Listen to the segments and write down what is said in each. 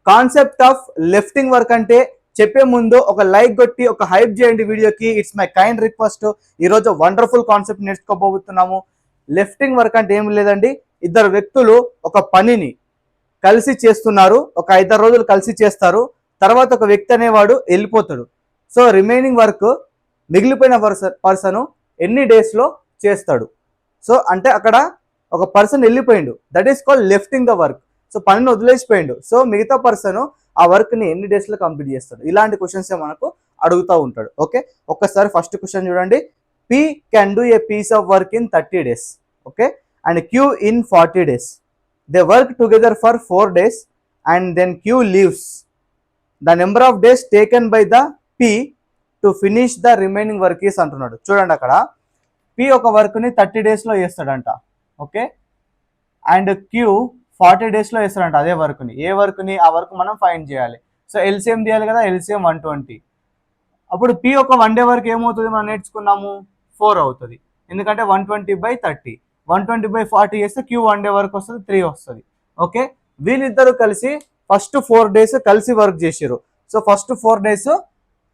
Concept of lifting work అంటే చెప్పే ముందు ఒక లైక్ కొట్టి ఒక హైప్ చేయండి వీడియోకి. It's my kind request. ఈరోజు వండర్ఫుల్ కాన్సెప్ట్ నేర్చుకోబోతున్నాము. లిఫ్టింగ్ వర్క్ అంటే ఏం లేదండి, ఇద్దరు వ్యక్తులు ఒక పనిని కలిసి చేస్తున్నారు, ఒక 5 రోజులు కలిసి చేస్తారు, తర్వాత ఒక వ్యక్తి అనేవాడు వెళ్ళిపోతాడు. సో రిమైనింగ్ వర్క్ మిగిలిపోయిన పర్సన్ ఎన్ని డేస్లో చేస్తాడు. సో అంటే అక్కడ ఒక పర్సన్ వెళ్ళిపోయిండు, that is called lifting the work. So పనిని వదిలేసిపోయిండు, సో మిగతా పర్సన్ ఆ వర్క్ని ఎన్ని డేస్లో కంప్లీట్ చేస్తాడు. ఇలాంటి క్వశ్చన్స్ మనకు అడుగుతూ ఉంటాడు. ఓకే, ఒక్కసారి ఫస్ట్ క్వశ్చన్ చూడండి. P can do a piece of work in 30 days. Okay, and Q in 40 days. They work together for 4 days and then Q leaves. The number of days taken by the P to finish the remaining work is అంటున్నాడు. చూడండి, అక్కడ P ఒక వర్క్ని 30 daysలో చేస్తాడంట. Okay, and Q 40 daysలో చేస్తాడంట అదే వర్క్ని. ఏ వర్క్ని? ఆ వర్క్ మనం ఫైండ్ చేయాలి. సో ఎల్సిఎం తీయాలి కదా, ఎల్సిఎం 120. అప్పుడు P ఒక 1 day వర్క్ ఏమవుతుంది మనం నేర్చుకున్నాము, 4 అవుతుంది. ఎందుకంటే 120/30, 120/40 చేస్తే Q 1 day వర్క్ వస్తుంది, 3 వస్తుంది. ఓకే, వీళ్ళిద్దరూ కలిసి ఫస్ట్ 4 days కలిసి వర్క్ చేసారు. సో ఫస్ట్ 4 days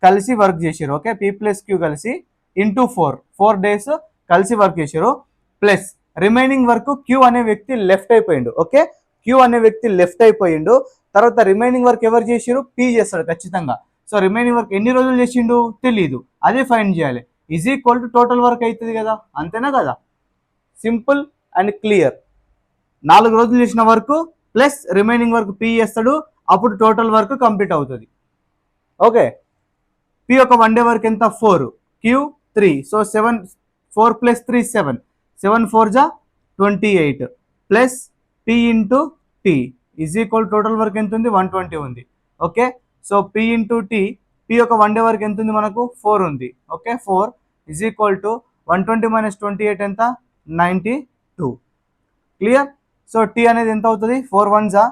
కలిసి వర్క్ చేసారు. ఓకే, P ప్లస్ Q కలిసి ఇంటూ 4 days కలిసి వర్క్ చేసారు. ప్లస్ రిమైనింగ్ వర్క్ Q అనే వ్యక్తి లెఫ్ట్ అయిపోయిండు. ఓకే, Q అనే వ్యక్తి లెఫ్ట్ అయిపోయిండు. తర్వాత రిమైనింగ్ వర్క్ ఎవరు చేసారు? P చేస్తాడు ఖచ్చితంగా. సో రిమైనింగ్ వర్క్ ఎన్ని రోజులు చేసిండు తెలీదు, అదే ఫైండ్ చేయాలి. Is equal to total work అవుతుంది కదా, అంతేనా కదా? Simple and clear. 4 రోజులు చేసిన work plus remaining work P చేస్తాడు, అప్పుడు టోటల్ వర్క్ కంప్లీట్ అవుతుంది. ఓకే, P ఒక 1 day వర్క్ ఎంత? 4, Q 3. సో 7, 4 + 3 7, 7 4 జా 28 plus P into T is equal total work ఎంత ఉంది? 120 ఉంది. Okay, so P into T, P ఒక 1 day వర్క్ ఎంత ఉంది మనకు? 4 ఉంది. ఓకే, 4 ఈజ్ ఈక్వల్ టు 120 - 28 ఎంత? 92. క్లియర్? సో T అనేది ఎంత అవుతుంది? 4 1 జా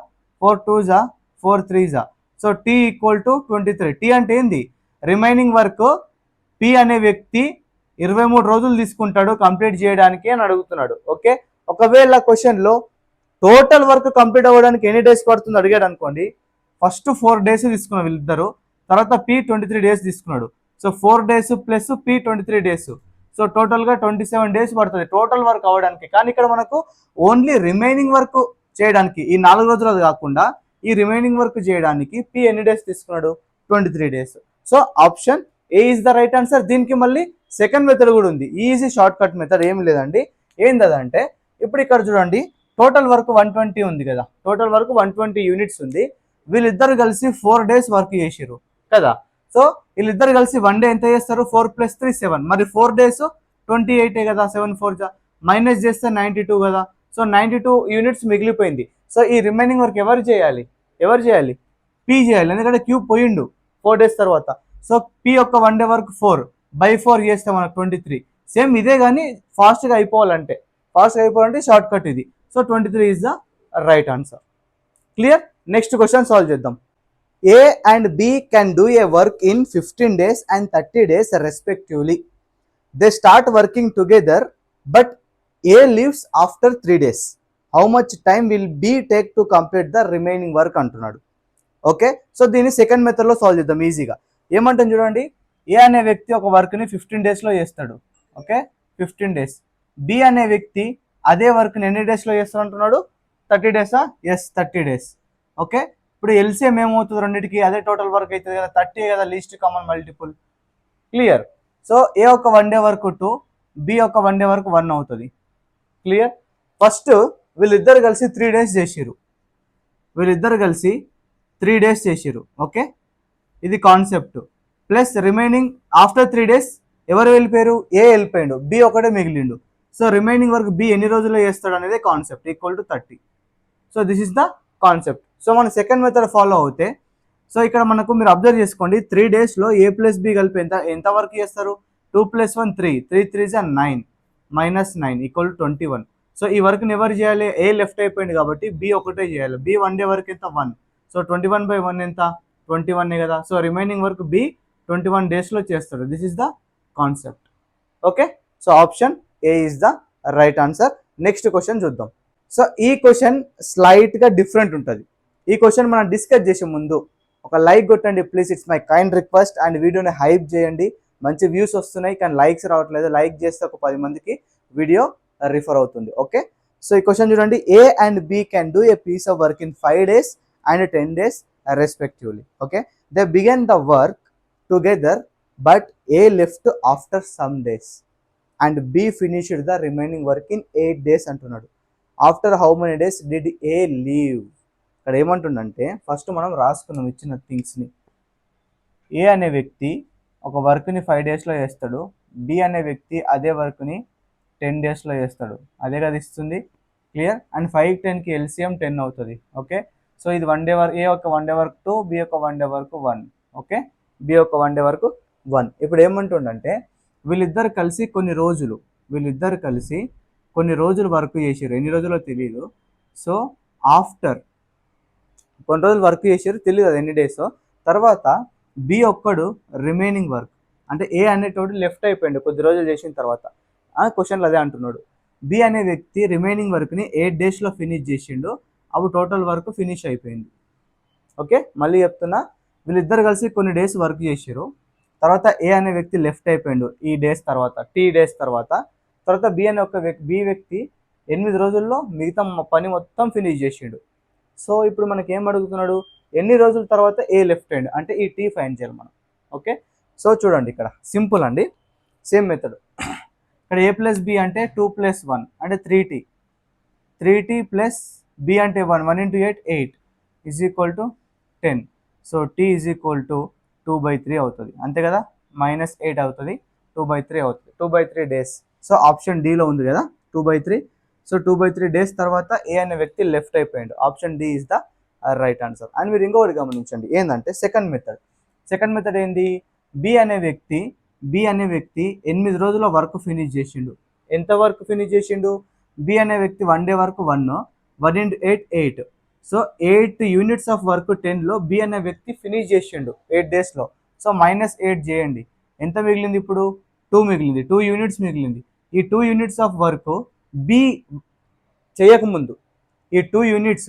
4 2 జా 4 3 జా. So T equal to 23. T అంటే ఏంది? రిమైనింగ్ వర్క్ P అనే వ్యక్తి 23 రోజులు తీసుకుంటాడు కంప్లీట్ చేయడానికి అని అడుగుతున్నాడు. ఓకే, ఒకవేళ క్వశ్చన్లో టోటల్ వర్క్ కంప్లీట్ అవ్వడానికి ఎన్ని డేస్ పడుతుంది అడిగాడు అనుకోండి, ఫస్ట్ 4 days తీసుకున్నాడు వీళ్ళిద్దరు, తర్వాత P 23 days తీసుకున్నాడు. So 4 days plus P 23 days, so టోటల్గా 27 days పడుతుంది టోటల్ వర్క్ అవ్వడానికి. కానీ ఇక్కడ మనకు ఓన్లీ రిమైనింగ్ వర్క్ చేయడానికి, ఈ 4 రోజులు కాకుండా ఈ రిమైనింగ్ వర్క్ చేయడానికి P ఎన్ని డేస్ తీసుకున్నాడు? 23 days. So option A is the right answer. దీనికి మళ్ళీ సెకండ్ మెథడ్ కూడా ఉంది, ఈజీ షార్ట్ కట్ మెథడ్. ఏం లేదండి, ఏంటంటే ఇప్పుడు ఇక్కడ చూడండి, టోటల్ వర్క్ 120 ఉంది కదా, టోటల్ వర్క్ 120 యూనిట్స్ ఉంది. వీళ్ళిద్దరు కలిసి 4 days వర్క్ చేసారు కదా. సో వీళ్ళిద్దరు కలిసి 1 day ఎంత చేస్తారు? 4 + 3 7. మరి 4 days 28 కదా, 7 4 జా మైనస్ చేస్తే 92 కదా. సో 92 యూనిట్స్ మిగిలిపోయింది. సో ఈ రిమైనింగ్ వర్క్ ఎవరు చేయాలి? P చేయాలి, ఎందుకంటే Q పోయిండు 4 days తర్వాత. సో P యొక్క 1 day వర్క్ 4/4 చేస్తే మనకు 23. సేమ్ ఇదే కానీ ఫాస్ట్గా అయిపోవాలంటే షార్ట్ కట్ ఇది. So 23 is the right answer. Clear? Next question solve చేద్దాం. A and B can do a work in 15 days and 30 days respectively. They start working together, but A leaves after 3 days. How much time will B take to complete the remaining work అంటున్నాడు. Okay, so దీన్ని second మెథడ్లో solve చేద్దాం ఈజీగా. ఏమంటాం చూడండి, ఏ అనే వ్యక్తి ఒక వర్క్ని 15 daysలో చేస్తాడు. Okay, 15 days. B అనే వ్యక్తి అదే వర్క్ని ఎన్ని డేస్లో చేస్తాడు అంటున్నాడు? 30 days. Yes, 30 days. ఓకే, ఇప్పుడు ఎల్సిఎం ఏమవుతుంది? రెండింటికి అదే టోటల్ వర్క్ అవుతుంది కదా, 30 కదా least common multiple. Clear? So A ఒక 1 day వర్క్ 2, B ఒక 1 day వర్క్ 1 అవుతుంది. క్లియర్? ఫస్ట్ వీళ్ళిద్దరు కలిసి 3 days చేసిరు. ఓకే, ఇది concept. Plus remaining after 3 days ఎవరు వెళ్ళిపోయారు? ఏ వెళ్ళిపోయాడు, B ఒకటే మిగిలిండు. సో రిమైనింగ్ వర్క్ B ఎన్ని రోజుల్లో చేస్తాడు అనేది concept, equal to 30. So this is the concept. So మన సెకండ్ మెథడ్ ఫాలో అవుతే, సో ఇక్కడ మనకు మీరు అబ్జర్వ్ చేసుకోండి, 3 daysలో A + B కలిపి ఎంత వర్క్ చేస్తారు? 2 + 1 3, 3 3 is 9 -9 ఈక్వల్ టు 21. సో ఈ వర్క్ని ఎవరు చేయాలి? ఏ లెఫ్ట్ అయిపోయింది కాబట్టి B ఒకటే చేయాలి. B 1 day వర్క్ ఎంత? 1. సో 21/1 ఎంత? 21 కదా. సో రిమైనింగ్ వర్క్ B 21 daysలో చేస్తాడు. This is the concept. Okay, so option A is the right answer. Next question చూద్దాం. సో ఈ క్వశ్చన్ స్లైట్గా డిఫరెంట్ ఉంటుంది. ఈ క్వశ్చన్ మనం డిస్కస్ చేసే ముందు ఒక లైక్ కొట్టండి please, it's my kind request. And వీడియోని హైప్ చేయండి, మంచి వ్యూస్ వస్తున్నాయి కానీ లైక్స్ రావట్లేదు. లైక్ చేస్తే ఒక 10 మందికి వీడియో రిఫర్ అవుతుంది. ఓకే, సో ఈ క్వశ్చన్ చూడండి. A and B can do a piece of work in 5 days and 10 days respectively. Okay, they began the work together but A left after some days and B finished the remaining work in 8 days అంటున్నాడు. After how many days did A leave? ఇక్కడ ఏమంటుండంటే first మనం రాసుకున్నాం ఇచ్చిన థింగ్స్ని. ఏ అనే వ్యక్తి ఒక వర్క్ని 5 daysలో చేస్తాడు, బి అనే వ్యక్తి అదే వర్క్ని 10 daysలో చేస్తాడు. అదే కదా ఇస్తుంది, క్లియర్. అండ్ 5 10కి ఎల్సిఎం 10 అవుతుంది. ఓకే, సో ఇది 1 day వర్క్, ఏ ఒక 1 day వర్క్ 2, బి ఒక 1 day వర్క్ 1. ఓకే, బి ఒక 1 day వర్క్ 1. ఇప్పుడు ఏమంటుండంటే వీళ్ళిద్దరు కలిసి కొన్ని రోజులు వర్క్ చేసారు. ఎన్ని రోజులో తెలియదు. సో ఆఫ్టర్ కొన్ని రోజులు వర్క్ చేసారు, తెలియదు అది ఎన్ని డేస్. తర్వాత బి ఒక్కడు రిమైనింగ్ వర్క్, అంటే ఏ అనేటోడు లెఫ్ట్ అయిపోయాడు కొద్ది రోజులు చేసిన తర్వాత. క్వశ్చన్లు అదే అంటున్నాడు. బి అనే వ్యక్తి రిమైనింగ్ వర్క్ని 8 daysలో ఫినిష్ చేసిండు, అప్పుడు టోటల్ వర్క్ ఫినిష్ అయిపోయింది. ఓకే, మళ్ళీ చెప్తున్నా, వీళ్ళిద్దరు కలిసి కొన్ని డేస్ వర్క్ చేసారు. తర్వాత ఏ అనే వ్యక్తి లెఫ్ట్ అయిపోయాడు ఈ డేస్ తర్వాత, టీ డేస్ తర్వాత. తర్వాత బి అనే ఒక బి వ్యక్తి 8 రోజుల్లో మిగతా పని మొత్తం ఫినిష్ చేసిండు. సో ఇప్పుడు మనకి ఏం అడుగుతున్నాడు, ఎన్ని రోజుల తర్వాత ఏ లెఫ్ట్ హ్యాండ్, అంటే ఈ టీ ఫైండ్ చేయాలి మనం. ఓకే, సో చూడండి ఇక్కడ సింపుల్ అండి, సేమ్ మెథడ్. ఇక్కడ ఏ ప్లస్ బి అంటే 2 + 1 అంటే 3t ప్లస్ బి అంటే 1 1 × 8 8 is equal to 10. So T is equal to 2/3 అవుతుంది, అంతే కదా. -8 అవుతుంది, 2/3 అవుతుంది, 2/3 డేస్. సో ఆప్షన్ డీలో ఉంది కదా 2/3. సో 2/3 డేస్ తర్వాత ఏ అనే వ్యక్తి లెఫ్ట్ అయిపోయాడు. Option D is the right answer. And మీరు ఇంకొకటి గమనించండి, ఏంటంటే సెకండ్ మెథడ్ ఏంది, బి అనే వ్యక్తి 8 రోజుల వర్క్ ఫినిష్ చేసిండు. ఎంత వర్క్ ఫినిష్ చేసిండు? బి అనే వ్యక్తి 1 day work 1 × 8 8. So 8 units of work 10లో బి అనే వ్యక్తి ఫినిష్ చేసిండు 8 daysలో. సో -8 చేయండి, ఎంత మిగిలింది ఇప్పుడు? 2 మిగిలింది, 2 units మిగిలింది. ఈ 2 units ఆఫ్ వర్క్ బి చేయకముందు, ఈ 2 units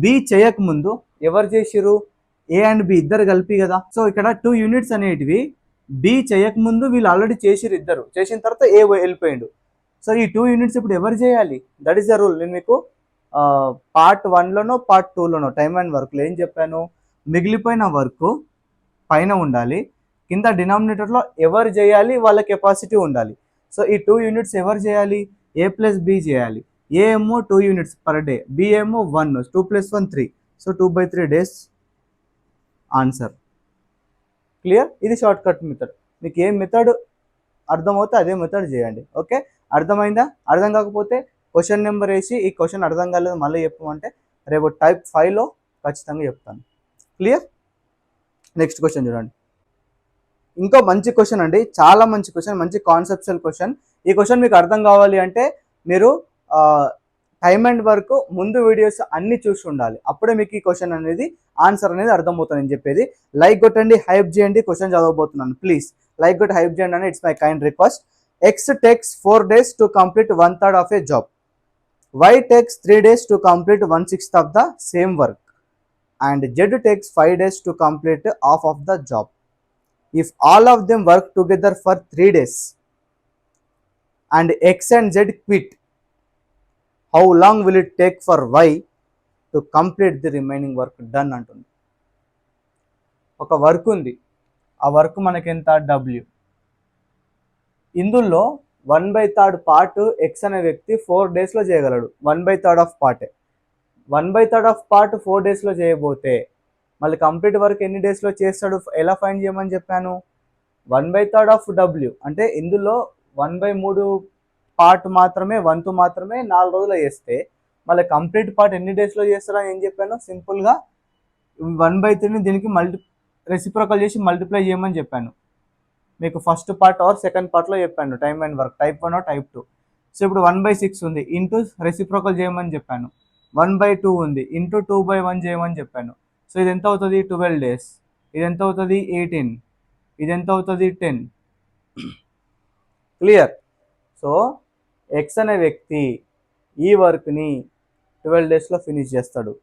బి చేయకముందు ఎవరు చేసిరు? ఏ అండ్ బి ఇద్దరు కలిపి కదా. సో ఇక్కడ 2 units అనేటివి బి చేయకముందు వీళ్ళు ఆల్రెడీ చేసిరు, ఇద్దరు చేసిన తర్వాత ఏ వెళ్ళిపోయిండు. సో ఈ 2 units ఇప్పుడు ఎవరు చేయాలి? That is the rule. నేను మీకు పార్ట్ 1లోనో పార్ట్ 2లోనో టైమ్ అండ్ వర్క్లో ఏం చెప్పాను, మిగిలిపోయిన వర్క్ పైన ఉండాలి, కింద డినామినేటర్లో ఎవరు చేయాలి వాళ్ళ కెపాసిటీ ఉండాలి. సో ఈ 2 units ఎవరు చేయాలి? ఏ ప్లస్ బి చేయాలి. ఏ ఏమో 2 units పర్ డే, బి ఏమో 1, 2 + 1 3. So 2/3 days answer. క్లియర్? ఇది షార్ట్ కట్ మెథడ్. మీకు ఏ మెథడ్ అర్థమవుతే అదే మెథడ్ చేయండి. ఓకే, అర్థమైందా? అర్థం కాకపోతే క్వశ్చన్ నెంబర్ వేసి ఈ క్వశ్చన్ అర్థం కాలేదు మళ్ళీ చెప్పమంటే రేపు టైప్ 5లో ఖచ్చితంగా చెప్తాను. క్లియర్? నెక్స్ట్ క్వశ్చన్ చూడండి. ఇంకో మంచి క్వశ్చన్ అండి, చాలా మంచి క్వశ్చన్, మంచి కాన్సెప్చువల్ క్వశ్చన్. ఈ క్వశ్చన్ మీకు అర్థం కావాలి అంటే మీరు టైమ్ అండ్ వర్క్ ముందు వీడియోస్ అన్ని చూసి ఉండాలి, అప్పుడే మీకు ఈ క్వశ్చన్ అనేది ఆన్సర్ అనేది అర్థమవుతుంది అని చెప్పేది. లైక్ కొట్టండి, హైప్ చేయండి, క్వశ్చన్ చదవబోతున్నాను. ప్లీజ్ లైక్ కొట్టి హైప్ చేయండి అని it's my kind request. X takes 4 days to complete 1/3 of a job. Y takes 3 days to complete 1/6 of the same work. And Z takes 5 days to complete half of the job. If all of them work together for 3 days and X and Z quit, how long will it take for Y to complete the remaining work done అంటుంది. ఒక work ఉంది, ఆ work మనకి ఎంత? W. ఇందులో 1/3 part X అనే వ్యక్తి 4 daysలో చేయగలడు. 1/3 ఆఫ్ పార్టే, 1/3 ఆఫ్ పార్ట్ 4 daysలో చేయబోతే మళ్ళీ కంప్లీట్ వర్క్ ఎన్ని డేస్లో చేస్తాడు? ఎలా ఫైండ్ చేయమని చెప్పాను? 1/3 ఆఫ్ డబ్ల్యూ అంటే ఇందులో 1/3 పార్ట్ మాత్రమే, వంతు మాత్రమే 4 రోజులు చేస్తే మళ్ళీ కంప్లీట్ పార్ట్ ఎన్ని డేస్లో చేస్తాడని ఏం చెప్పాను? సింపుల్గా 1/3ని దీనికి రెసిప్రోకల్ చేసి మల్టిప్లై చేయమని చెప్పాను. మీకు ఫస్ట్ పార్ట్ ఆర్ సెకండ్ పార్ట్లో చెప్పాను time and work, type 1 type 2. So ఇప్పుడు 1/6 ఉంది, ఇంటూ రెసిప్రోకల్ చేయమని చెప్పాను. 1/2 ఉంది, ఇంటూ 2/1 చేయమని చెప్పాను. సో ఇది ఎంత అవుతుంది? 12 days. ఇది ఎంత అవుతుంది? 18. ఇది ఎంత అవుతుంది? 10. క్లియర్? సో ఎక్స్ అనే వ్యక్తి ఈ వర్క్ని 12 daysలో ఫినిష్ చేస్తాడు.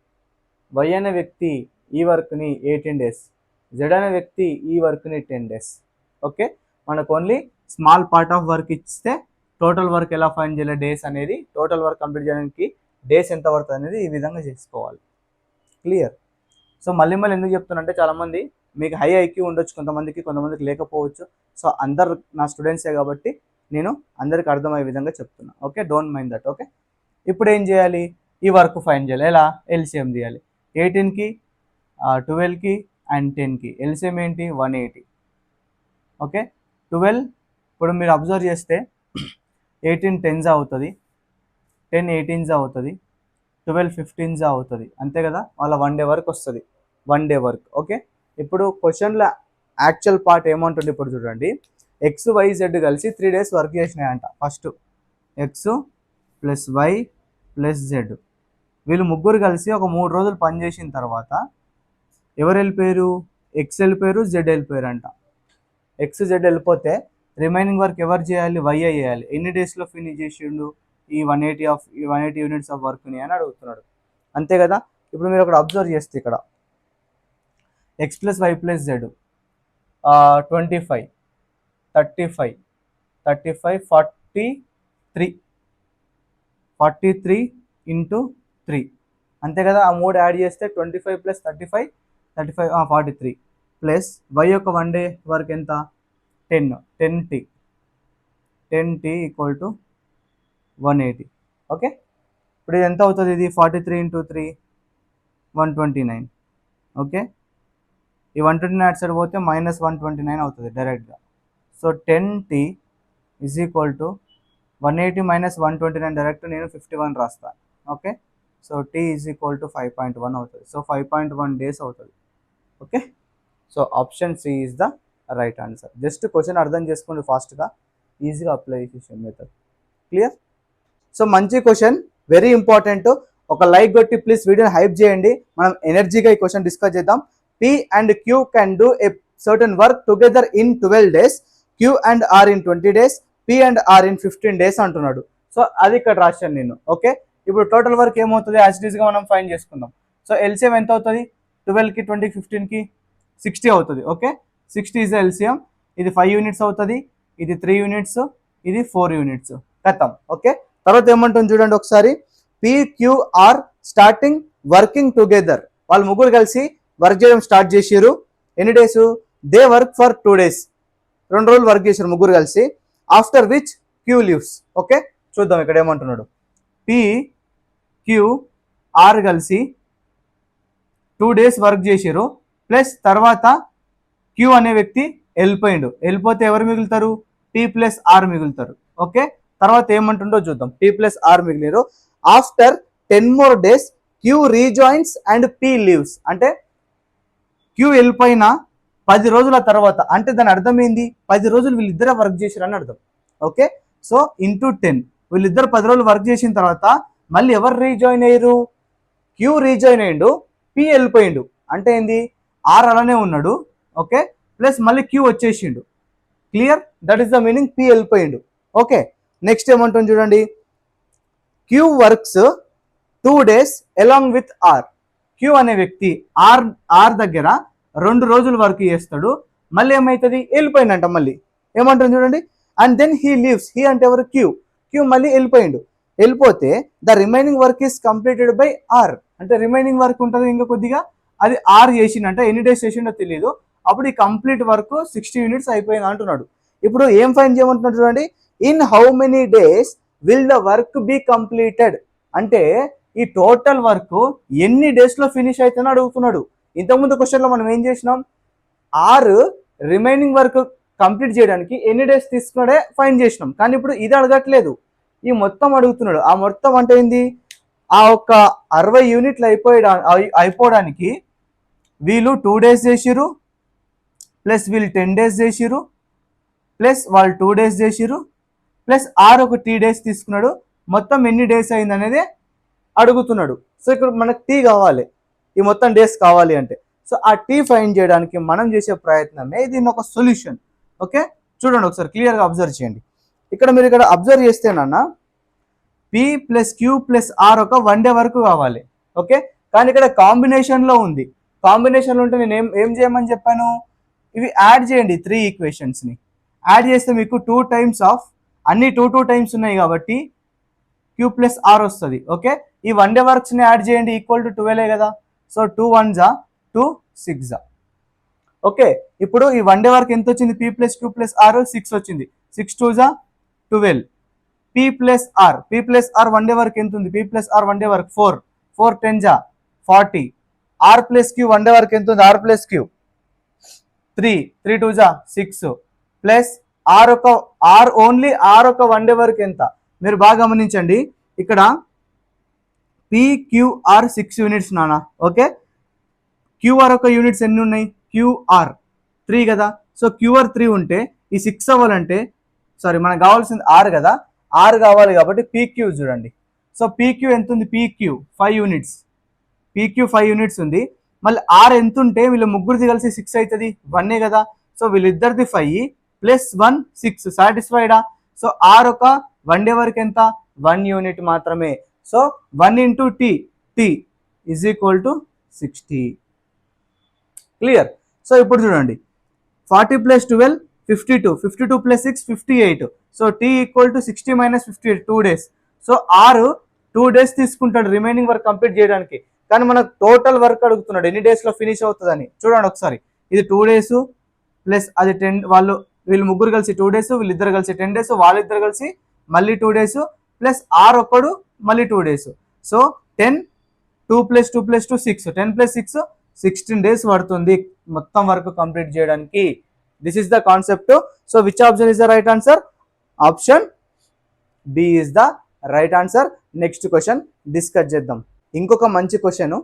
వై అనే వ్యక్తి ఈ వర్క్ని 18 డేస్, జెడ్ అనే వ్యక్తి ఈ వర్క్ని 10 డేస్. ఓకే, మనకు only small part of work ఇస్తే టోటల్ వర్క్ ఎలా ఫైండ్ చేయాలి, డేస్ అనేది టోటల్ వర్క్ కంప్లీట్ చేయడానికి డేస్ ఎంత పడుతుంది అనేది ఈ విధంగా చేసుకోవాలి. క్లియర్? సో మళ్ళీ ఎందుకు చెప్తున్నా చాలామంది మీకు హై ఐక్యూ ఉండొచ్చు, కొంతమందికి లేకపోవచ్చు. సో అందరు నా స్టూడెంట్సే కాబట్టి నేను అందరికి అర్థమయ్యే విధంగా చెప్తున్నా. Okay, don't mind that. Okay, ఇప్పుడు ఏం చేయాలి, ఈ వర్క్ ఫైండ్ చేయాలి. ఎలా? ఎల్సిఎం తీయాలి. 18కి 12కి అండ్ 10కి ఎల్సిఎం ఏంటి? 180. ఓకే, 12 ఇప్పుడు మీరు అబ్జర్వ్ చేస్తే 18 10s అవుతుంది, 10 18s అవుతుంది, 12 15s అవుతుంది, అంతే కదా. వాళ్ళ 1 డే వర్క్ వస్తుంది, 1 డే వర్క్. ఓకే, ఇప్పుడు క్వశ్చన్లో యాక్చువల్ పార్ట్ ఏమంటుంది ఇప్పుడు చూడండి. ఎక్స్ వై జెడ్ కలిసి 3 days వర్క్ చేసినాయంట. First X plus Y plus Z, వీళ్ళు ముగ్గురు కలిసి ఒక 3 రోజులు పనిచేసిన తర్వాత ఎవరు వెళ్ళిపోయారు? ఎక్స్ వెళ్ళిపోయారు, జెడ్ వెళ్ళిపోయారు అంట. ఎక్స్ జెడ్ వెళ్ళిపోతే రిమైనింగ్ వర్క్ ఎవరు చేయాలి? వై చేయాలి. ఎన్ని డేస్లో ఫినిష్ చేసిండు ఈ 180 యూనిట్స్ ఆఫ్ వర్క్ని అని అడుగుతున్నాడు, అంతే కదా. ఇప్పుడు మీరు అక్కడ అబ్జర్వ్ చేస్తే ఇక్కడ X plus Y plus Z 25 35 35 43 into 3, అంతే కదా. ఆ 3 యాడ్ చేస్తే 25 ప్లస్ 35 43 ప్లస్ వై యొక్క 1 డే వర్క్ ఎంత? 10t equal to 180. ఓకే, ఇప్పుడు ఇది ఎంత అవుతుంది? ఇది 43 ఇంటూ 3 129. ఓకే, ఈ 129 అటు సైడ్ పోతే -129 అవుతుంది డైరెక్ట్గా. So 10t is equal to 180 minus 129, direct నేను 51 రాస్తాను. Okay, so t is equal to 5.1 అవుతుంది. సో 5.1 days అవుతుంది. Okay, so option C is the right answer. Just question అర్థం చేసుకోండి ఫాస్ట్గా, ఈజీగా అప్లై చేసే మెథడ్. క్లియర్? సో మంచి క్వశ్చన్, వెరీ ఇంపార్టెంట్. ఒక లైక్ కొట్టి ప్లీజ్ వీడియోని హైప్ చేయండి. మనం ఎనర్జీగా ఈ క్వశ్చన్ డిస్కస్ చేద్దాం. P and Q can do a certain work together in 12 days, Q and R in 20 days, P and R in 15 days అంటున్నాడు. సో అది ఇక్కడ రాశాను నేను. ఓకే, ఇప్పుడు టోటల్ వర్క్ ఏమవుతుంది? యాజ్ ఇట్ ఈస్గా మనం ఫైండ్ చేసుకుందాం. సో ఎల్సిఎం ఎంత అవుతుంది? 12కి 20కి 15కి 60 అవుతుంది. Okay, 60 is LCM. ఇది 5 యూనిట్స్ అవుతుంది, ఇది 3 యూనిట్స్, ఇది 4 యూనిట్స్. కథం. ఓకే, తర్వాత ఏమంటుంది చూడండి ఒకసారి. PQR స్టార్టింగ్ వర్కింగ్ టుగెదర్, వాళ్ళు ముగ్గురు కలిసి వర్క్ చేయడం స్టార్ట్ చేసారు. ఎన్ని days? They work for 2 days, 2 రోజులు వర్క్ చేశారు ముగ్గురు కలిసి. After which Q leaves. Okay, చూద్దాం ఇక్కడ ఏమంటున్నాడు. PQR కలిసి 2 days వర్క్ చేశారు, ప్లస్ తర్వాత క్యూ అనే వ్యక్తి వెళ్ళిపోయిండు. వెళ్ళిపోతే ఎవరు మిగులుతారు? P ప్లస్ ఆర్ మిగులుతారు. ఓకే, తర్వాత ఏమంటుండో చూద్దాం. P ప్లస్ ఆర్ మిగిలిరు. After 10 more days Q rejoins and P leaves, అంటే క్యూ వెళ్ళిపోయిన 10 రోజుల తర్వాత, అంటే దాని అర్థం ఏంది? 10 రోజులు వీళ్ళిద్దరే వర్క్ చేశారు అని అర్థం. ఓకే, సో ఇంటూ 10, వీళ్ళిద్దరు 10 రోజులు వర్క్ చేసిన తర్వాత మళ్ళీ ఎవరు రీజాయిన్ అయ్యారు? క్యూ రీజాయిన్ అయ్యిండు, P వెళ్ళిపోయిండు, అంటే ఏంది? ఆర్ అలానే ఉన్నాడు. ఓకే, ప్లస్ మళ్ళీ క్యూ వచ్చేసిండు. Clear? That is the meaning. P వెళ్ళిపోయిండు. ఓకే, నెక్స్ట్ ఏమంటుంది చూడండి. Q works 2 days along with R. Q అనే వ్యక్తి ఆర్ దగ్గర 2 రోజులు వర్క్ చేస్తాడు, మళ్ళీ ఏమవుతుంది? వెళ్ళిపోయిందంట. మళ్ళీ ఏమంటుంది చూడండి. And then he leaves. He అంటే ఎవరు? క్యూ మళ్ళీ వెళ్ళిపోయిండు. వెళ్ళిపోతే the remaining work is completed by R, అంటే రిమైనింగ్ వర్క్ ఉంటుంది ఇంకా కొద్దిగా, అది ఆర్ చేసిండంట. ఎన్ని డేస్ చేసిండో తెలియదు. అప్పుడు ఈ కంప్లీట్ వర్క్ 60 యూనిట్స్ అయిపోయింది అంటున్నాడు. ఇప్పుడు ఏం ఫైండ్ చేయమంటున్నాడు చూడండి. In how many days will the work be completed, అంటే ఈ టోటల్ వర్క్ ఎన్ని డేస్లో ఫినిష్ అవుతుందని అడుగుతున్నాడు. ఇంతకుముందు క్వశ్చన్లో మనం ఏం చేసినాం? ఆర్ రిమైనింగ్ వర్క్ కంప్లీట్ చేయడానికి ఎన్ని డేస్ తీసుకున్నాడే ఫైండ్ చేసినాం. కానీ ఇప్పుడు ఇది అడగట్లేదు, ఈ మొత్తం అడుగుతున్నాడు. ఆ మొత్తం అంటే ఏంది? ఆ ఒక్క 60 యూనిట్లు అయిపోవడానికి వీళ్ళు 2 days చేసిరు, ప్లస్ వీళ్ళు 10 days చేసిరు, ప్లస్ వాళ్ళు 2 days చేసిరు, ప్లస్ ఆర్ ఒక 3 days తీసుకున్నాడు. మొత్తం ఎన్ని డేస్ అయింది అనేది అడుగుతున్నాడు. సో ఇక్కడ మనకు టీ కావాలి, ఈ మొత్తం డేస్ కావాలి అంటే. సో ఆ టీ ఫైండ్ చేయడానికి మనం చేసే ప్రయత్నమే దీని ఒక సొల్యూషన్. ఓకే, చూడండి ఒకసారి క్లియర్గా అబ్జర్వ్ చేయండి. ఇక్కడ మీరు ఇక్కడ అబ్జర్వ్ చేస్తేనన్నా P plus Q plus R ఒక 1 day వరకు కావాలి. ఓకే, కానీ ఇక్కడ కాంబినేషన్లో ఉంది. కాంబినేషన్లో ఉంటే నేను ఏం చేయమని చెప్పాను, ఇవి యాడ్ చేయండి 3 ఈక్వేషన్స్ని. యాడ్ చేస్తే మీకు 2 టైమ్స్ ఆఫ్ అన్ని 2 టైమ్స్ ఉన్నాయి కాబట్టి క్యూ ప్లస్ ఆర్ వస్తుంది. ఓకే, ఈ వన్ డే వర్క్స్ని యాడ్ చేయండి, ఈక్వల్ టు 12 కదా. సో 2 1 జా 2 6 జా. ఓకే, ఇప్పుడు ఈ వన్ డే వర్క్ ఎంత వచ్చింది, P plus Q plus R 6 వచ్చింది. 6 2 జా 12. P plus R one day work ఎంత ఉంది, P plus R one day work 4 4 10 జా 40. R plus Q one day work ఎంత ఉంది, ఆర్ ప్లస్ క్యూ 3 3 2 జా 6 ప్లస్ ఆర్ ఓన్లీ ఆర్ ఒక వన్ డే వర్క్ ఎంత. మీరు బాగా గమనించండి, ఇక్కడ PQR 6 యూనిట్స్ నానా. ఓకే, క్యూఆర్ ఒక యూనిట్స్ ఎన్ని ఉన్నాయి, క్యూఆర్ 3 కదా. సో క్యూఆర్ 3 ఉంటే ఈ 6 అవ్వాలంటే మనకు కావాల్సింది ఆర్ కదా, ఆర్ కావాలి కాబట్టి పీక్యూ చూడండి. సో పీక్యూ ఎంత ఉంది, పీక్యూ 5 యూనిట్స్, పీక్యూ 5 యూనిట్స్ ఉంది. మళ్ళీ ఆర్ ఎంత ఉంటే వీళ్ళ ముగ్గురిది కలిసి 6 అవుతుంది, 1 కదా. సో వీళ్ళిద్దరిది 5 ప్లస్ 1 6 సాటిస్ఫైడా. సో ఆర్ ఒక వన్ డే వరకు ఎంత, 1 యూనిట్ మాత్రమే. So 1 into T is equal to 60. Clear. So ఇప్పుడు చూడండి, 40 plus 12 52, 52 plus 6 58. So T equal to 60 minus 58 2 days. So ఆరు 2 days తీసుకుంటాడు రిమైనింగ్ వర్క్ కంప్లీట్ చేయడానికి. కానీ మనకు టోటల్ వర్క్ అడుగుతున్నాడు ఎన్ని డేస్లో ఫినిష్ అవుతుందని. చూడండి ఒకసారి, ఇది 2 days ప్లస్ అది 10, వీళ్ళు ముగ్గురు కలిసి 2 days, వీళ్ళిద్దరు కలిసి 10 days, వాళ్ళిద్దరు కలిసి మళ్ళీ 2 days ప్లస్ ఆర్ ఒక్కడు మళ్ళీ 2 days. So 10 2 plus 2 plus 2 6 10 plus 6 16 days పడుతుంది మొత్తం వర్క్ కంప్లీట్ చేయడానికి. This is the concept. So which option is the right answer, option B is the right answer. Next question discuss చేద్దాం. ఇంకొక మంచి question